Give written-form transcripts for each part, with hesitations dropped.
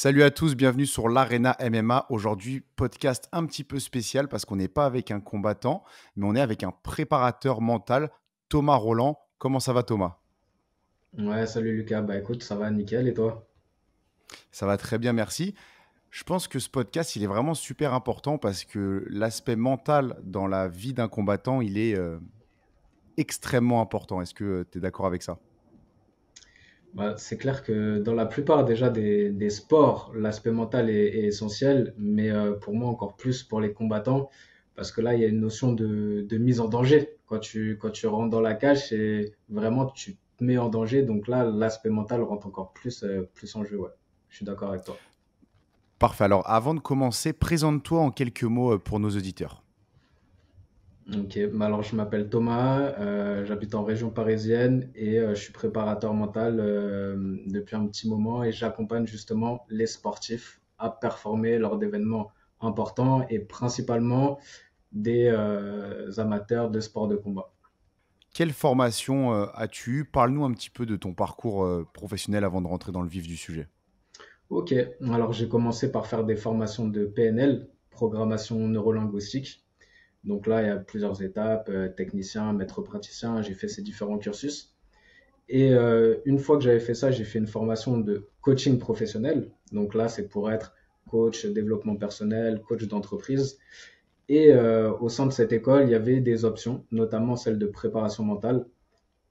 Salut à tous, bienvenue sur l'Arena MMA. Aujourd'hui, podcast un petit peu spécial parce qu'on n'est pas avec un combattant, mais on est avec un préparateur mental, Thomas Roland. Comment ça va, Thomas? Ouais, salut Lucas. Bah écoute, ça va nickel et toi? Ça va très bien, merci. Je pense que ce podcast, il est vraiment super important parce que l'aspect mental dans la vie d'un combattant, il est extrêmement important. Est-ce que tu es d'accord avec ça? Bah, c'est clair que dans la plupart déjà des sports, l'aspect mental est essentiel, mais pour moi encore plus pour les combattants, parce que là, il y a une notion de mise en danger. Quand tu rentres dans la cage, c'est vraiment tu te mets en danger. Donc là, l'aspect mental rentre encore plus en jeu. Ouais, je suis d'accord avec toi. Parfait. Alors, avant de commencer, présente-toi en quelques mots pour nos auditeurs. Ok, bah alors je m'appelle Thomas, j'habite en région parisienne et je suis préparateur mental depuis un petit moment et j'accompagne justement les sportifs à performer lors d'événements importants et principalement des amateurs de sport de combat. Quelle formation as-tu eu? Parle-nous un petit peu de ton parcours professionnel avant de rentrer dans le vif du sujet. Ok, alors j'ai commencé par faire des formations de PNL, programmation neurolinguistique. Donc là, il y a plusieurs étapes, technicien, maître praticien, j'ai fait ces différents cursus. Et une fois que j'avais fait ça, j'ai fait une formation de coaching professionnel. Donc là, c'est pour être coach développement personnel, coach d'entreprise. Et au sein de cette école, il y avait des options, notamment celle de préparation mentale.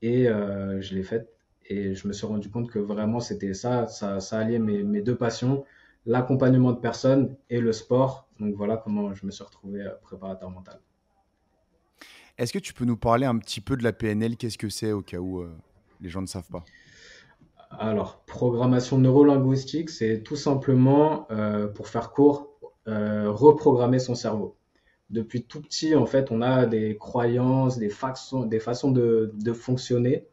Et je l'ai faite. Et je me suis rendu compte que vraiment, c'était ça alliait mes deux passions, l'accompagnement de personnes et le sport. Donc voilà comment je me suis retrouvé préparateur mental. Est-ce que tu peux nous parler un petit peu de la PNL? Qu'est-ce que c'est au cas où les gens ne savent pas? Alors, programmation neurolinguistique, c'est tout simplement, pour faire court, reprogrammer son cerveau. Depuis tout petit, en fait, on a des croyances, des façons de fonctionner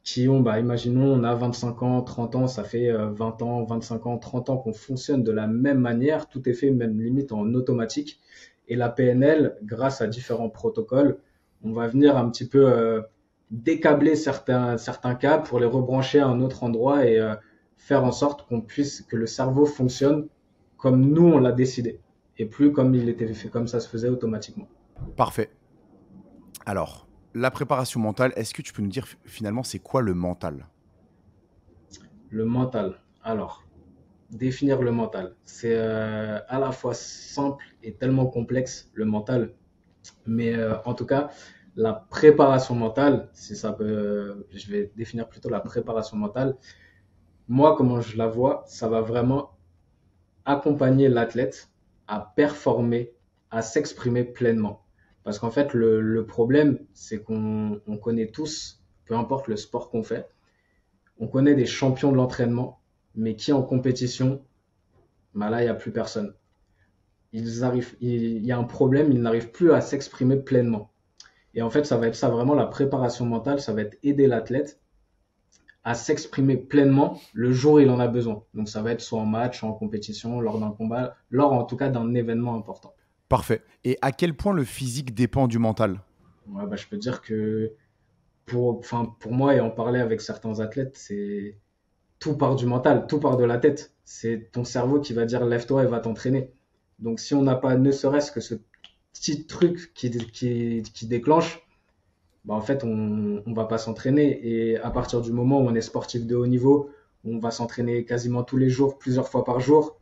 qui ont, bah, imaginons, on a 25 ans, 30 ans, ça fait 20 ans, 25 ans, 30 ans qu'on fonctionne de la même manière, tout est fait même limite en automatique. Et la PNL, grâce à différents protocoles, on va venir un petit peu décabler certains câbles pour les rebrancher à un autre endroit et faire en sorte que le cerveau fonctionne comme nous on l'a décidé et plus comme il était fait, comme ça se faisait automatiquement. Parfait. Alors, la préparation mentale, est-ce que tu peux nous dire finalement c'est quoi le mental? Le mental. Alors, définir le mental, c'est à la fois simple et tellement complexe, le mental. Mais en tout cas, la préparation mentale, si ça peut, je vais définir plutôt la préparation mentale. Moi, comment je la vois, ça va vraiment accompagner l'athlète à performer, à s'exprimer pleinement. Parce qu'en fait, le problème, c'est qu'on connaît tous, peu importe le sport qu'on fait, on connaît des champions de l'entraînement, mais qui en compétition, bah là, il n'y a plus personne. Il y a un problème, ils n'arrivent plus à s'exprimer pleinement. Et en fait, ça va être ça vraiment la préparation mentale, ça va être aider l'athlète à s'exprimer pleinement le jour où il en a besoin. Donc ça va être soit en match, soit en compétition, lors d'un combat, lors en tout cas d'un événement important. Parfait. Et à quel point le physique dépend du mental? Ouais, bah, je peux dire que pour moi et en parler avec certains athlètes, c'est tout part du mental, tout part de la tête. C'est ton cerveau qui va dire lève-toi et va t'entraîner. Donc si on n'a pas ne serait-ce que ce petit truc qui déclenche, bah, en fait, on va pas s'entraîner. Et à partir du moment où on est sportif de haut niveau, on va s'entraîner quasiment tous les jours, plusieurs fois par jour.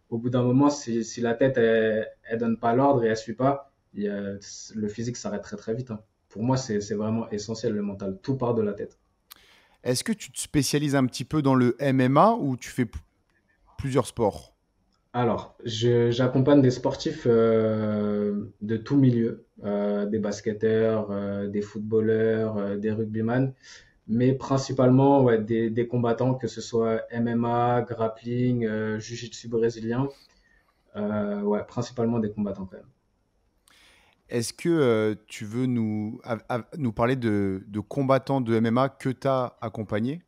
Au bout d'un moment, si la tête, elle donne pas l'ordre et elle suit pas, le physique s'arrête très très vite, hein. Pour moi, c'est vraiment essentiel le mental. Tout part de la tête. Est-ce que tu te spécialises un petit peu dans le MMA ou tu fais plusieurs sports? Alors, j'accompagne des sportifs de tout milieu, des basketteurs, des footballeurs, des rugbyman, mais principalement ouais, des combattants, que ce soit MMA, grappling, jiu-jitsu brésilien, ouais, principalement des combattants quand même. Est-ce que tu veux nous parler de combattants de MMA que tu as accompagnés?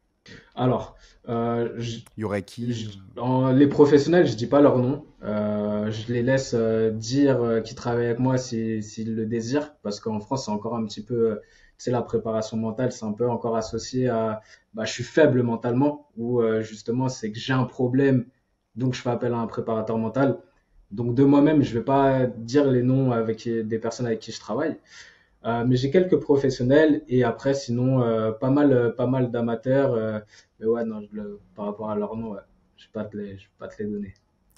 Alors, Il y aurait qui? les professionnels, je dis pas leur nom. Je les laisse dire qu'ils travaillent avec moi s'ils le désirent, parce qu'en France, c'est encore un petit peu, tu sais, la préparation mentale, c'est un peu encore associé à, bah, je suis faible mentalement, ou justement, c'est que j'ai un problème Donc, je fais appel à un préparateur mental. Donc, de moi-même, je vais pas dire les noms avec des personnes avec qui je travaille. Mais j'ai quelques professionnels et après, sinon, pas mal d'amateurs. Mais ouais, non, par rapport à leur nom, ouais, je vais pas te les donner.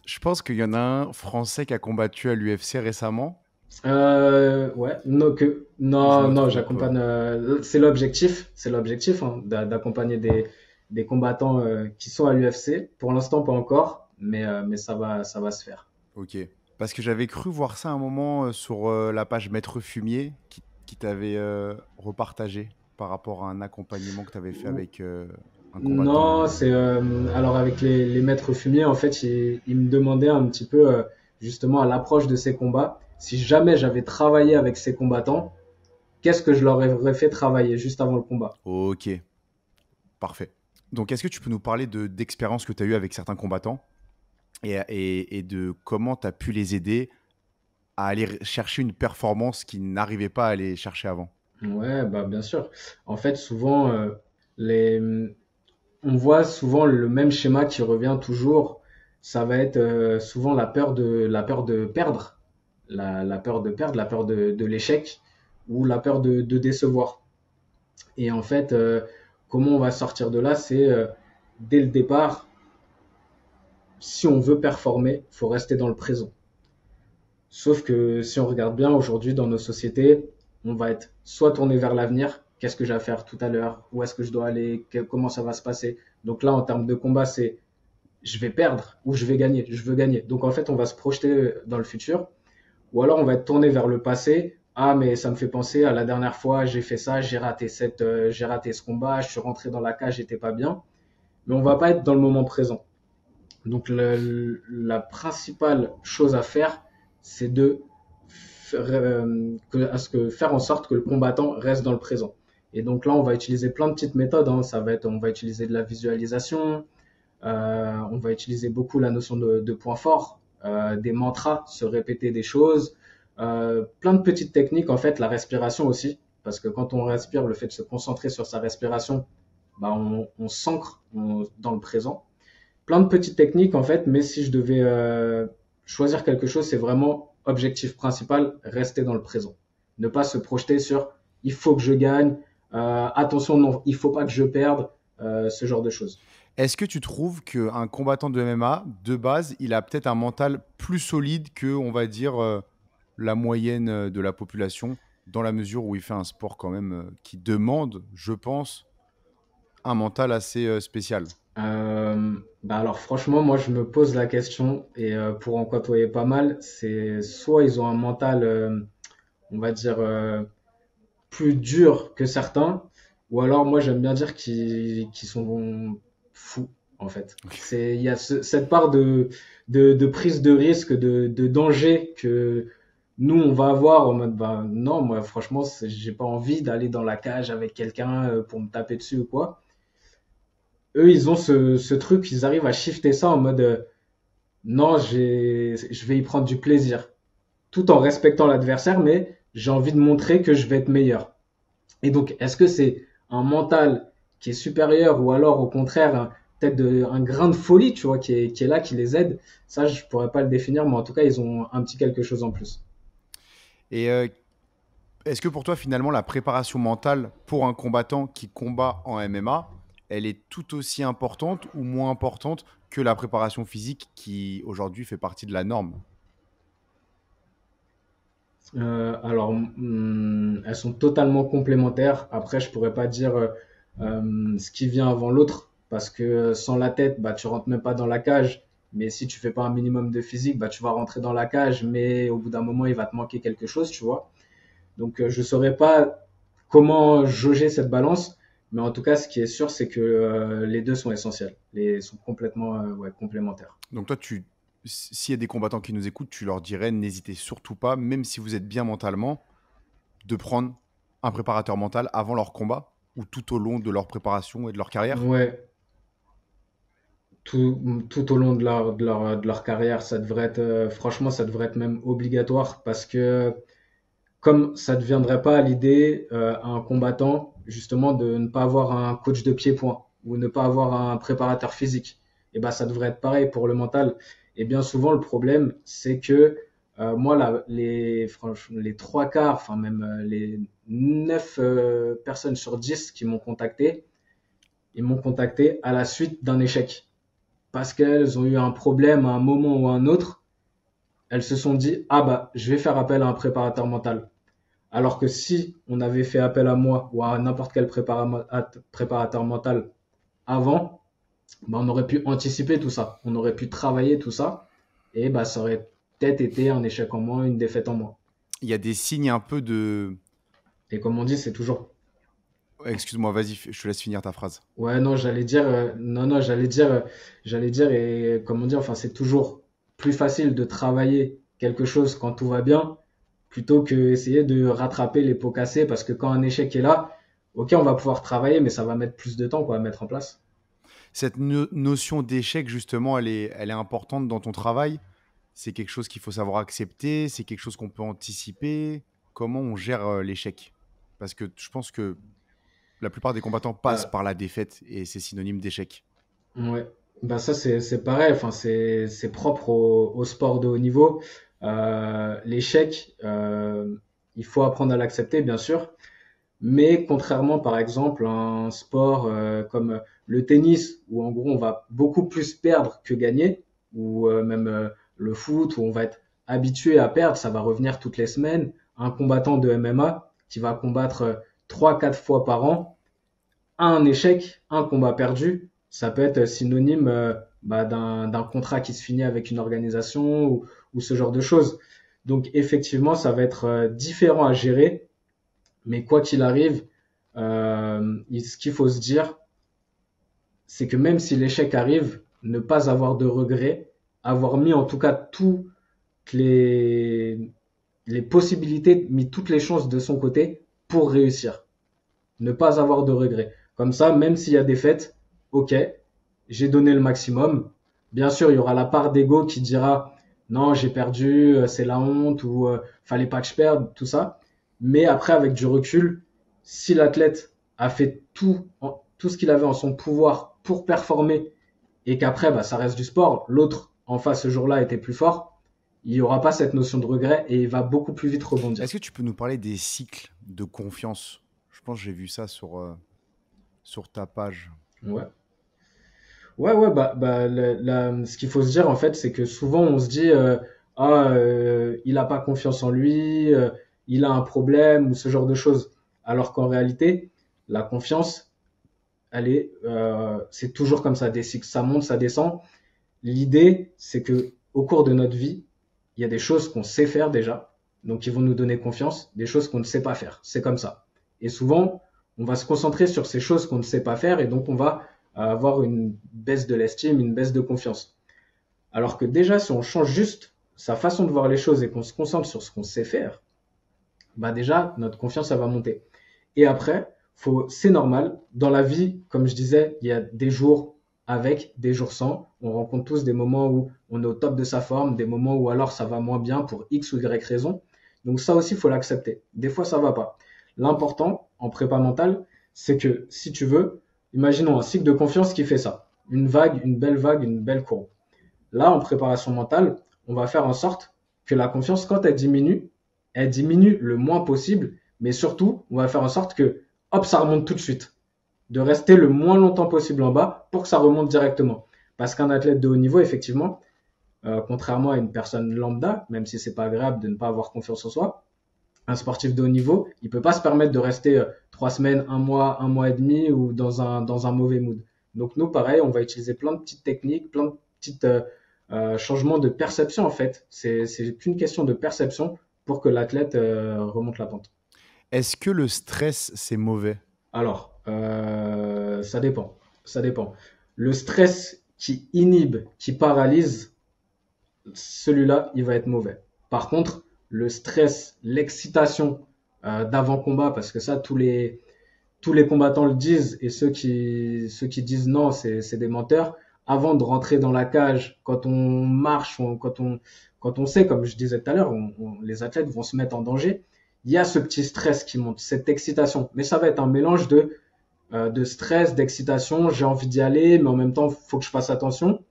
Je pense qu'il y en a un Français qui a combattu à l'UFC récemment. Ouais, non, Ou je non, me non, trompe? j'accompagne, c'est l'objectif hein, d'accompagner des combattants qui sont à l'UFC. Pour l'instant, pas encore, mais ça va se faire. Ok. Parce que j'avais cru voir ça un moment sur la page Maître Fumier qui t'avait repartagé par rapport à un accompagnement que tu avais fait avec un combattant. Non, alors avec les maîtres fumiers, en fait, ils me demandaient un petit peu, justement, à l'approche de ces combats, si jamais j'avais travaillé avec ces combattants, qu'est-ce que je leur aurais fait travailler juste avant le combat? Ok, parfait. Donc, est-ce que tu peux nous parler d'expériences que tu as eues avec certains combattants et de comment tu as pu les aider à aller chercher une performance qu'ils n'arrivaient pas à aller chercher avant? Ouais, bah bien sûr. En fait, souvent, les, on voit souvent le même schéma qui revient toujours. Ça va être souvent la peur de perdre, la peur de perdre, la peur de l'échec ou la peur de décevoir. Et en fait, comment on va sortir de là, c'est dès le départ, si on veut performer, faut rester dans le présent. Sauf que si on regarde bien aujourd'hui dans nos sociétés, on va être soit tourné vers l'avenir, qu'est-ce que j'ai à faire tout à l'heure, où est-ce que je dois aller, comment ça va se passer. Donc là, en termes de combat, c'est je vais perdre ou je vais gagner, je veux gagner. Donc en fait, on va se projeter dans le futur, ou alors on va être tourné vers le passé. Ah, mais ça me fait penser à la dernière fois, j'ai fait ça, j'ai raté ce combat, je suis rentré dans la cage, j'étais pas bien. Mais on va pas être dans le moment présent. Donc la principale chose à faire, c'est de faire en sorte que le combattant reste dans le présent. Et donc là, on va utiliser plein de petites méthodes. Hein. On va utiliser de la visualisation, on va utiliser beaucoup la notion de point fort, des mantras, se répéter des choses, plein de petites techniques en fait, la respiration aussi, parce que quand on respire, le fait de se concentrer sur sa respiration, bah on s'ancre dans le présent. Plein de petites techniques en fait, mais si je devais choisir quelque chose, c'est vraiment objectif principal, rester dans le présent. Ne pas se projeter sur il faut que je gagne, attention, non, il faut pas que je perde, ce genre de choses. Est-ce que tu trouves qu'un combattant de MMA, de base, il a peut-être un mental plus solide que, on va dire, la moyenne de la population, dans la mesure où il fait un sport quand même qui demande, je pense, un mental assez spécial? Bah alors franchement, moi je me pose la question et pour en côtoyer pas mal, c'est soit ils ont un mental, on va dire, plus dur que certains, ou alors moi j'aime bien dire qu'ils sont fous en fait. Il y a cette part de prise de risque, de danger que nous on va avoir en mode bah non, moi franchement j'ai pas envie d'aller dans la cage avec quelqu'un pour me taper dessus ou quoi. Eux ils ont ce truc, ils arrivent à shifter ça en mode non, je vais y prendre du plaisir tout en respectant l'adversaire, mais j'ai envie de montrer que je vais être meilleur. Et donc, est-ce que c'est un mental qui est supérieur ou alors au contraire peut-être un grain de folie, tu vois, qui est là, qui les aide? Ça, je pourrais pas le définir, mais en tout cas, ils ont un petit quelque chose en plus. Et est-ce que pour toi, finalement, la préparation mentale pour un combattant qui combat en MMA, elle est tout aussi importante ou moins importante que la préparation physique qui, aujourd'hui, fait partie de la norme? Elles sont totalement complémentaires. Après, je pourrais pas dire ce qui vient avant l'autre, parce que sans la tête, bah, tu rentres même pas dans la cage. Mais si tu fais pas un minimum de physique, bah, tu vas rentrer dans la cage, mais au bout d'un moment, il va te manquer quelque chose, tu vois. Donc, je saurais pas comment jauger cette balance, mais en tout cas, ce qui est sûr, c'est que les deux sont essentiels, sont complètement ouais, complémentaires. Donc toi, s'il y a des combattants qui nous écoutent, tu leur dirais, n'hésitez surtout pas, même si vous êtes bien mentalement, de prendre un préparateur mental avant leur combat ou tout au long de leur préparation et de leur carrière? Ouais, tout au long de leur carrière, ça devrait être, franchement, ça devrait être même obligatoire parce que comme ça ne deviendrait pas à l'idée à un combattant justement de ne pas avoir un coach de pied-point ou ne pas avoir un préparateur physique. et ben ça devrait être pareil pour le mental. Et bien souvent, le problème, c'est que moi, les trois quarts, enfin même les 9 personnes sur 10 qui m'ont contacté, ils m'ont contacté à la suite d'un échec. Parce qu'elles ont eu un problème à un moment ou à un autre, elles se sont dit, ah bah, je vais faire appel à un préparateur mental. Alors que si on avait fait appel à moi ou à n'importe quel préparateur mental avant, bah, on aurait pu anticiper tout ça. On aurait pu travailler tout ça. Et bah, ça aurait peut-être été un échec en moins, une défaite en moins. Il y a des signes un peu de... Et comme on dit, c'est toujours. Excuse-moi, vas-y, je te laisse finir ta phrase. Ouais, non, j'allais dire. Non, j'allais dire, et comme on dit, enfin, c'est toujours plus facile de travailler quelque chose quand tout va bien plutôt que essayer de rattraper les pots cassés parce que quand un échec est là, ok, on va pouvoir travailler, mais ça va mettre plus de temps quoi, à mettre en place. Cette notion d'échec, justement, elle est importante dans ton travail. C'est quelque chose qu'il faut savoir accepter, c'est quelque chose qu'on peut anticiper. Comment on gère l'échec? Parce que je pense que la plupart des combattants passent Euh, par la défaite et c'est synonyme d'échec. ouais, bah ça c'est pareil, enfin c'est propre au sport de haut niveau. L'échec, il faut apprendre à l'accepter bien sûr, mais contrairement par exemple à un sport comme le tennis où en gros on va beaucoup plus perdre que gagner, ou même le foot où on va être habitué à perdre, ça va revenir toutes les semaines. Un combattant de MMA qui va combattre 3-4 fois par an, un échec, un combat perdu, ça peut être synonyme bah, d'un contrat qui se finit avec une organisation ou ce genre de choses. Donc effectivement, ça va être différent à gérer, mais quoi qu'il arrive, ce qu'il faut se dire, c'est que même si l'échec arrive, ne pas avoir de regrets, avoir mis en tout cas toutes les possibilités, mis toutes les chances de son côté pour réussir. Ne pas avoir de regrets. Comme ça, même s'il y a des défaite, ok, j'ai donné le maximum. Bien sûr, il y aura la part d'ego qui dira non, j'ai perdu, c'est la honte ou fallait pas que je perde, tout ça. Mais après, avec du recul, si l'athlète a fait tout ce qu'il avait en son pouvoir pour performer et qu'après, bah, ça reste du sport, l'autre en face ce jour-là était plus fort, il n'y aura pas cette notion de regret et il va beaucoup plus vite rebondir. Est-ce que tu peux nous parler des cycles de confiance? Je pense que j'ai vu ça sur ta page. Ouais. Ouais, bah ce qu'il faut se dire en fait, c'est que souvent on se dit il a pas confiance en lui, il a un problème ou ce genre de choses. Alors qu'en réalité, la confiance, c'est toujours comme ça, des cycles, ça monte, ça descend. L'idée, c'est que au cours de notre vie, il y a des choses qu'on sait faire déjà, donc ils vont nous donner confiance, des choses qu'on ne sait pas faire. C'est comme ça. Et souvent, on va se concentrer sur ces choses qu'on ne sait pas faire et donc on va avoir une baisse de l'estime, une baisse de confiance. Alors que déjà, si on change juste sa façon de voir les choses et qu'on se concentre sur ce qu'on sait faire, bah déjà, notre confiance, ça va monter. Et après, c'est normal. Dans la vie, comme je disais, il y a des jours avec, des jours sans. On rencontre tous des moments où on est au top de sa forme, des moments où alors ça va moins bien pour X ou Y raison. Donc ça aussi, il faut l'accepter. Des fois, ça va pas. L'important en prépa mentale, c'est que si tu veux, imaginons un cycle de confiance qui fait ça. Une vague, une belle courbe. Là, en préparation mentale, on va faire en sorte que la confiance, quand elle diminue le moins possible, mais surtout, on va faire en sorte que, hop, ça remonte tout de suite. De rester le moins longtemps possible en bas pour que ça remonte directement. Parce qu'un athlète de haut niveau, effectivement, contrairement à une personne lambda, même si c'est pas agréable de ne pas avoir confiance en soi, un sportif de haut niveau, il peut pas se permettre de rester 3 semaines, un mois et demi ou dans un mauvais mood. Donc nous, pareil, on va utiliser plein de petites techniques, plein de petites changements de perception en fait. C'est qu'une question de perception pour que l'athlète remonte la pente. Est-ce que le stress, c'est mauvais? Alors, ça dépend. Ça dépend. Le stress qui inhibe, qui paralyse, celui-là, il va être mauvais. Par contre, le stress, l'excitation d'avant-combat, parce que ça, tous les combattants le disent, et ceux qui disent non, c'est des menteurs. Avant de rentrer dans la cage, quand on marche, quand on sait, comme je disais tout à l'heure, les athlètes vont se mettre en danger. Il y a ce petit stress qui monte, cette excitation. Mais ça va être un mélange de de stress, d'excitation, j'ai envie d'y aller, mais en même temps, faut que je fasse attention.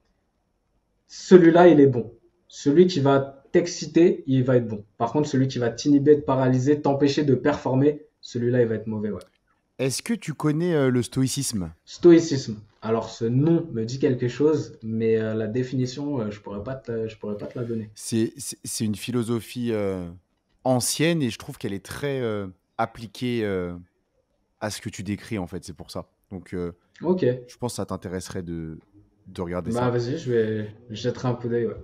Celui-là, il est bon. Celui qui va t'exciter, il va être bon. Par contre, celui qui va t'inhiber, te paralyser, t'empêcher de performer, celui-là, il va être mauvais, ouais. Est-ce que tu connais le stoïcisme? Stoïcisme. Alors, ce nom me dit quelque chose, mais la définition, je pourrais pas te la donner. C'est une philosophie ancienne et je trouve qu'elle est très appliquée à ce que tu décris, en fait. C'est pour ça. Donc, Ok. je pense que ça t'intéresserait de regarder Bah, ça. vas-y, je jetterai un coup d'œil, ouais.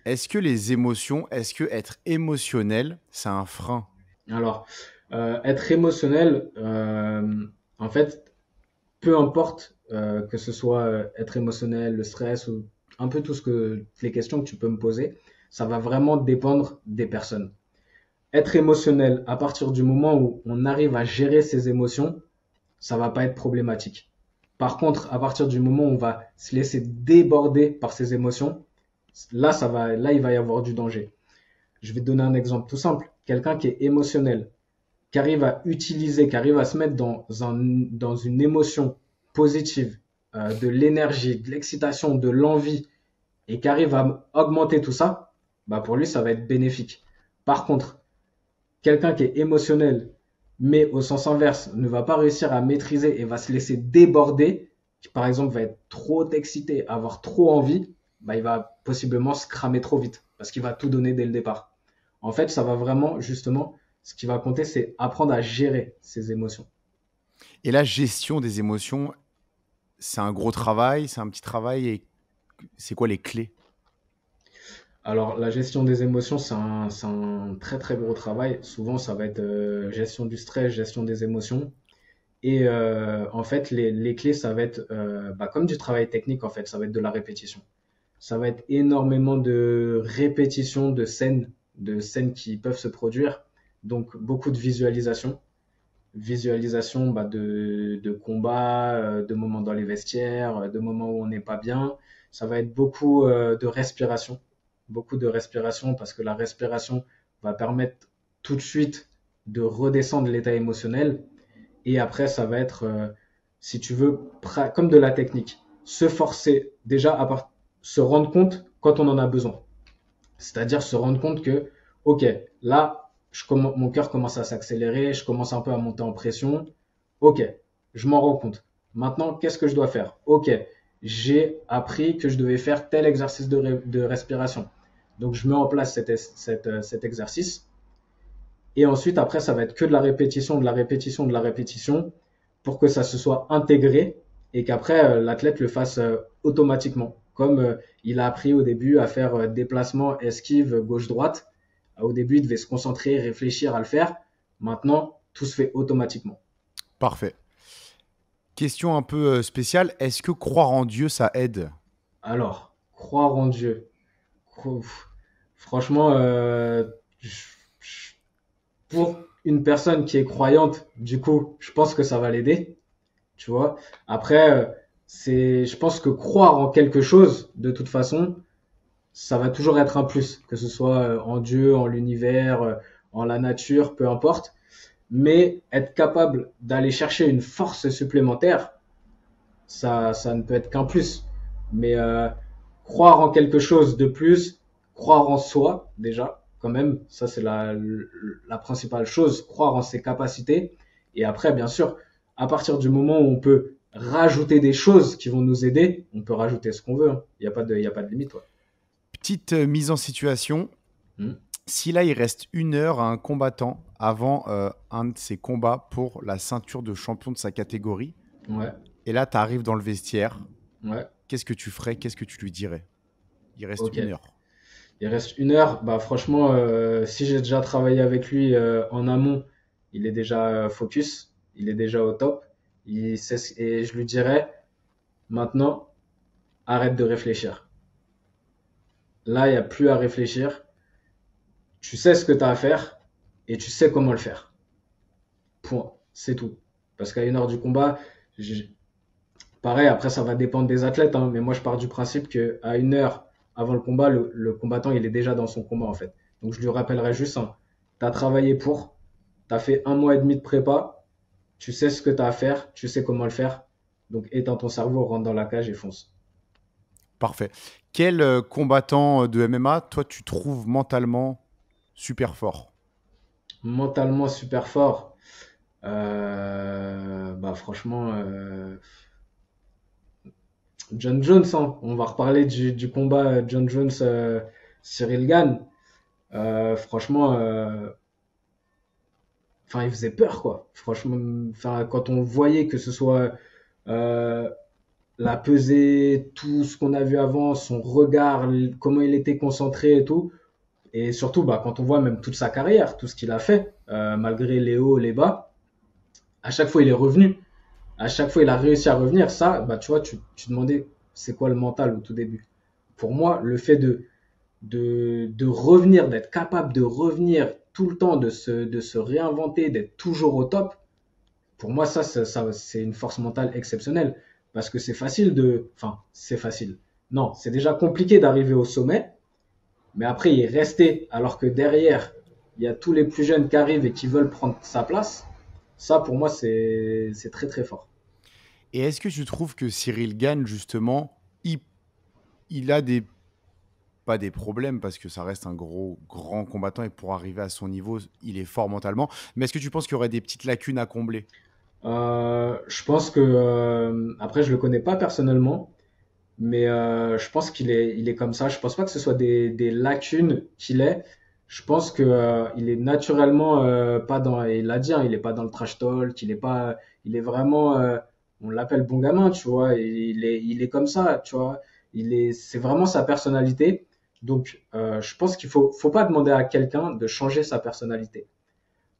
Est-ce que être émotionnel, c'est un frein? Alors, être émotionnel, en fait, peu importe que ce soit être émotionnel, le stress ou un peu les questions que tu peux me poser, ça va vraiment dépendre des personnes. Être émotionnel, à partir du moment où on arrive à gérer ses émotions, ça va pas être problématique. Par contre, à partir du moment où on va se laisser déborder par ses émotions, là, il va y avoir du danger. Je vais te donner un exemple tout simple. Quelqu'un qui est émotionnel, qui arrive à utiliser, qui arrive à se mettre dans une émotion positive, de l'énergie, de l'excitation, de l'envie, et qui arrive à augmenter tout ça, bah pour lui, ça va être bénéfique. Par contre, quelqu'un qui est émotionnel, mais au sens inverse, ne va pas réussir à maîtriser et va se laisser déborder, qui par exemple va être trop excité, avoir trop envie, bah il va possiblement se cramer trop vite, parce qu'il va tout donner dès le départ. En fait, ça va vraiment, justement, ce qui va compter, c'est apprendre à gérer ses émotions. Et la gestion des émotions, c'est un gros travail, c'est un petit travail et c'est quoi les clés? Alors, la gestion des émotions, c'est un très très gros travail. Souvent, ça va être gestion du stress, gestion des émotions. Et en fait, les clés, ça va être bah, comme du travail technique, en fait, ça va être de la répétition. Ça va être énormément de répétition de scènes qui peuvent se produire. Donc, beaucoup de visualisation. Visualisation bah, de combats, de moments dans les vestiaires, de moments où on n'est pas bien. Ça va être beaucoup de respiration. Beaucoup de respiration parce que la respiration va permettre tout de suite de redescendre l'état émotionnel. Et après, ça va être, si tu veux, comme de la technique. Se forcer déjà se rendre compte quand on en a besoin. C'est-à-dire se rendre compte que, ok, là, mon cœur commence à s'accélérer, je commence un peu à monter en pression. Ok, je m'en rends compte. Maintenant, qu'est-ce que je dois faire? Ok, j'ai appris que je devais faire tel exercice de respiration. Donc, je mets en place cet exercice. Et ensuite, après, ça va être que de la répétition, de la répétition, de la répétition pour que ça se soit intégré et qu'après, l'athlète le fasse automatiquement. Comme il a appris au début à faire déplacement, esquive, gauche-droite. Au début, il devait se concentrer, réfléchir à le faire. Maintenant, tout se fait automatiquement. Parfait. Question un peu spéciale, est-ce que croire en Dieu, ça aide? Alors, croire en Dieu. Franchement, pour une personne qui est croyante, du coup, je pense que ça va l'aider. Tu vois. Après, je pense que croire en quelque chose, de toute façon, ça va toujours être un plus, que ce soit en Dieu, en l'univers, en la nature, peu importe. Mais être capable d'aller chercher une force supplémentaire, ça ne peut être qu'un plus. Mais croire en quelque chose de plus, croire en soi, déjà, quand même, ça c'est la principale chose, croire en ses capacités. Et après, bien sûr, à partir du moment où on peut rajouter des choses qui vont nous aider, on peut rajouter ce qu'on veut, hein. Il y a pas de limite. Ouais. Petite mise en situation, Hmm. si là il reste 1 heure à un combattant avant un de ses combats pour la ceinture de champion de sa catégorie, Ouais, et là tu arrives dans le vestiaire, ouais, qu'est-ce que tu ferais? Qu'est-ce que tu lui dirais? Il reste ok. 1 heure. Il reste 1 heure. Bah franchement, si j'ai déjà travaillé avec lui en amont, il est déjà focus, il est déjà au top. Et je lui dirais, maintenant, arrête de réfléchir. Là, il n'y a plus à réfléchir. Tu sais ce que tu as à faire et tu sais comment le faire. Point. C'est tout. Parce qu'à 1 heure du combat, pareil, après, ça va dépendre des athlètes, hein, mais moi, je pars du principe qu'à 1 heure avant le combat, le combattant, il est déjà dans son combat, en fait. Donc, je lui rappellerai juste, hein, tu as travaillé pour, tu as fait 1 mois et demi de prépa, tu sais ce que tu as à faire, tu sais comment le faire. Donc éteins ton cerveau, rentre dans la cage et fonce. Parfait. Quel combattant de MMA, toi, tu trouves mentalement super fort? Mentalement super fort. Bah franchement, John Jones, hein. On va reparler du combat John Jones Cyril Gane. Franchement, enfin il faisait peur quoi. Franchement, enfin quand on voyait que ce soit euh, la pesée, tout ce qu'on a vu avant, son regard, comment il était concentré et tout. Et surtout, bah, quand on voit même toute sa carrière, tout ce qu'il a fait, malgré les hauts, les bas, à chaque fois il est revenu. À chaque fois il a réussi à revenir. Ça, bah, tu vois, tu demandais c'est quoi le mental au tout début. Pour moi, le fait de revenir, d'être capable de revenir tout le temps, de se réinventer, d'être toujours au top, pour moi, c'est une force mentale exceptionnelle. Parce que c'est facile de. Enfin, c'est facile. Non, c'est déjà compliqué d'arriver au sommet, mais après, il est resté, alors que derrière, il y a tous les plus jeunes qui arrivent et qui veulent prendre sa place. Ça, pour moi, c'est très, très fort. Et est-ce que tu trouves que Cyril Gane, justement, il a des pas des problèmes parce que ça reste un grand combattant et pour arriver à son niveau, il est fort mentalement. Mais est-ce que tu penses qu'il y aurait des petites lacunes à combler? Je pense que. Après, je le connais pas personnellement, mais je pense qu'il est comme ça. Je pense pas que ce soit des lacunes qu'il est. Je pense que il est naturellement pas dans. Et il l'a dit, hein, il est pas dans le trash talk. Il est pas. Il est vraiment. On l'appelle bon gamin, tu vois. Et il est comme ça, tu vois. C'est vraiment sa personnalité. Donc, je pense faut pas demander à quelqu'un de changer sa personnalité.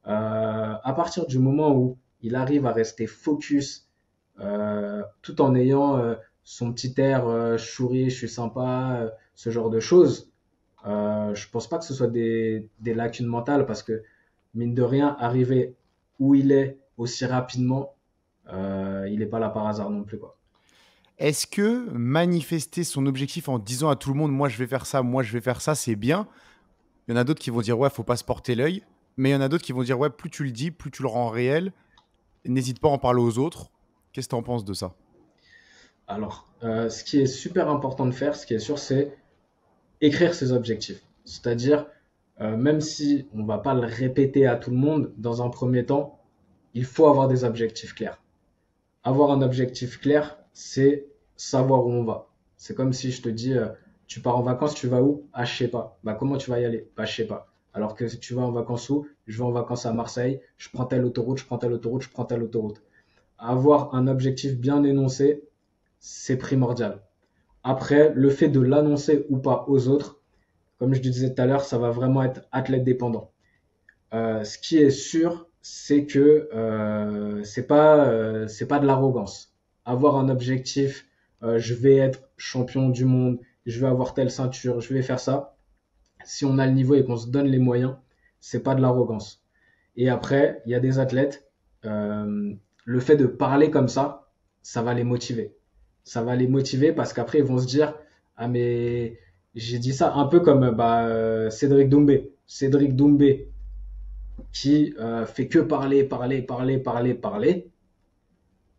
À partir du moment où il arrive à rester focus, tout en ayant son petit air, je souris, je suis sympa, ce genre de choses, je pense pas que ce soit des lacunes mentales parce que, mine de rien, arriver où il est aussi rapidement, il n'est pas là par hasard non plus, quoi. Est-ce que manifester son objectif en disant à tout le monde, moi je vais faire ça, moi je vais faire ça, c'est bien? Il y en a d'autres qui vont dire, ouais, faut pas se porter l'œil. Mais il y en a d'autres qui vont dire, ouais, plus tu le dis, plus tu le rends réel. N'hésite pas à en parler aux autres. Qu'est-ce que tu en penses de ça? Alors, ce qui est super important de faire, ce qui est sûr, c'est écrire ses objectifs. C'est-à-dire, même si on va pas le répéter à tout le monde, dans un premier temps, il faut avoir des objectifs clairs. Avoir un objectif clair, c'est savoir où on va. C'est comme si je te dis, tu pars en vacances, tu vas où? Ah, je sais pas. Bah, comment tu vas y aller? Bah, je sais pas. Alors que si tu vas en vacances où? Je vais en vacances à Marseille, je prends telle autoroute, je prends telle autoroute, je prends telle autoroute. Avoir un objectif bien énoncé, c'est primordial. Après, le fait de l'annoncer ou pas aux autres, comme je te disais tout à l'heure, ça va vraiment être athlète dépendant. Ce qui est sûr, c'est que c'est pas de l'arrogance. Avoir un objectif, je vais être champion du monde, je vais avoir telle ceinture, je vais faire ça. Si on a le niveau et qu'on se donne les moyens, c'est pas de l'arrogance. Et après, il y a des athlètes, euh, le fait de parler comme ça va les motiver. Ça va les motiver parce qu'après ils vont se dire, ah mais j'ai dit ça un peu comme bah, Cédric Doumbé. Cédric Doumbé, qui fait que parler, parler, parler, parler, parler.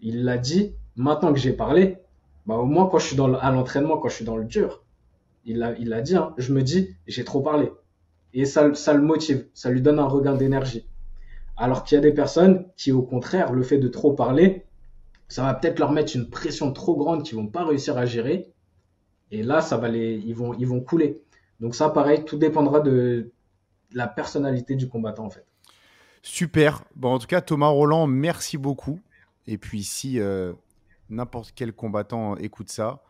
Il l'a dit, maintenant que j'ai parlé, bah au moins quand je suis à l'entraînement, quand je suis dans le dur, il l'a dit, hein, je me dis, j'ai trop parlé. Et ça le motive, ça lui donne un regain d'énergie. Alors qu'il y a des personnes qui, au contraire, le fait de trop parler, ça va peut-être leur mettre une pression trop grande qu'ils vont pas réussir à gérer. Et là, ils vont couler. Donc ça, pareil, tout dépendra de la personnalité du combattant, en fait. Super. Bon, en tout cas, Thomas Roland, merci beaucoup. Et puis, si n'importe quel combattant écoute ça,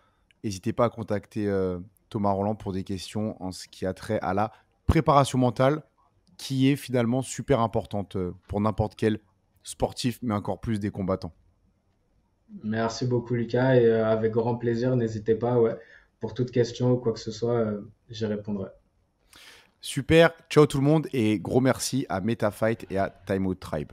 n'hésitez pas à contacter Thomas Roland pour des questions en ce qui a trait à la préparation mentale, qui est finalement super importante pour n'importe quel sportif, mais encore plus des combattants. Merci beaucoup, Lucas, et avec grand plaisir, n'hésitez pas, ouais, pour toute question ou quoi que ce soit, j'y répondrai. Super. Ciao tout le monde et gros merci à MetaFight et à Time Out Tribe.